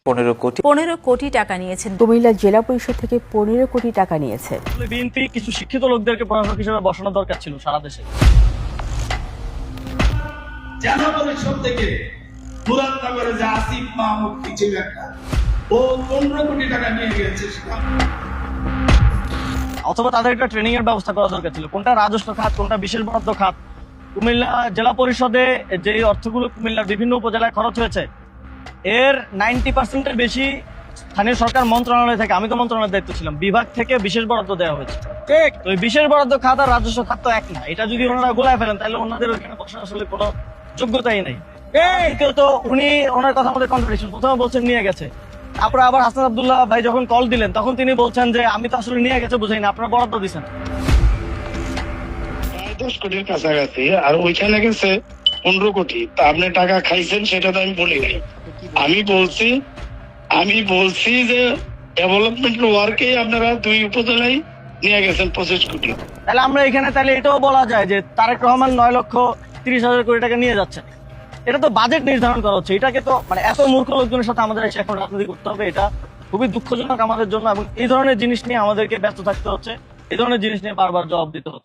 15 কোটি টাকা নিয়েছেন। কুমিল্লা জেলা পরিষদ থেকে 15 কোটি টাকা নিয়েছে। বিএনপি কিছু শিক্ষিত লোকদেরকে প্রশাসক হিসেবে বসানো দরকার ছিল সারা দেশে। জেলা পরিষদ থেকে মুরাদনগরে যে আসিফ মাহমুদ ছিল একটা, ও 15 কোটি টাকা নিয়ে গেছে। অথবা তাদের একটা ট্রেনিং এর ব্যবস্থা করা দরকার ছিল, কোনটা রাজস্ব খাত, কোনটা বিশেষ বরাদ্দ খাত। কুমিল্লা জেলা পরিষদে যে অর্থগুলো কুমিল্লার বিভিন্ন উপজেলায় খরচ হয়েছে, এর 90% বেশি স্থানীয় সরকার মন্ত্রণালয় থেকে, আমি তো মন্ত্রণালয়ের দায়িত্ব ছিলাম, বিভাগ থেকে বিশেষ বরাদ্দ দেওয়া হয়েছে। ঠিক, তো এই বিশেষ বরাদ্দ খাত আর রাজস্ব খাত তো এক না। এটা যদি ওনারা গোলায় ফেলেন তাহলে ওনাদের ওইখানে বসার আসলে কোনো যোগ্যতাই নেই। কেউ তো উনি ওনার কথা আমাদের কন্ট্রাডিকশন, প্রথমে বলছেন নিয়ে গেছে, তারপরে আবার হাসান আব্দুল্লাহ ভাই যখন কল দিলেন তখন তিনি বলছেন যে আমি তো আসলে নিয়ে গেছে বুঝাই না, আপনারা বরাদ্দ দিচ্ছেন। 10 কোটির কাছাকাছি, আর ওইখানে গেছে 15 কোটি। তা আপনি টাকা খাইছেন সেটা তো আমি বলি নাই। আমি বলছি যে ডেভেলপমেন্ট ওয়ার্কে আপনারা 2 উপজেলায় নিয়ে গেছেন 25 কোটি। তাহলে আমরা এখানে তাহলে এটাও বলা যায় যে তারেক রহমান 9,30,000 কোটি টাকা নিয়ে যাচ্ছেন। এটা তো বাজেট নির্ধারণ করা হচ্ছে, এটাকে তো মানে এত মূর্খ লোকজনের সাথে আমাদের এসে এখন রাজনীতি করতে হবে, এটা খুবই দুঃখজনক আমাদের জন্য। এবং এই ধরনের জিনিস নিয়ে আমাদেরকে ব্যস্ত থাকতে হচ্ছে, এই ধরনের জিনিস নিয়ে বারবার জবাব দিতে হচ্ছে।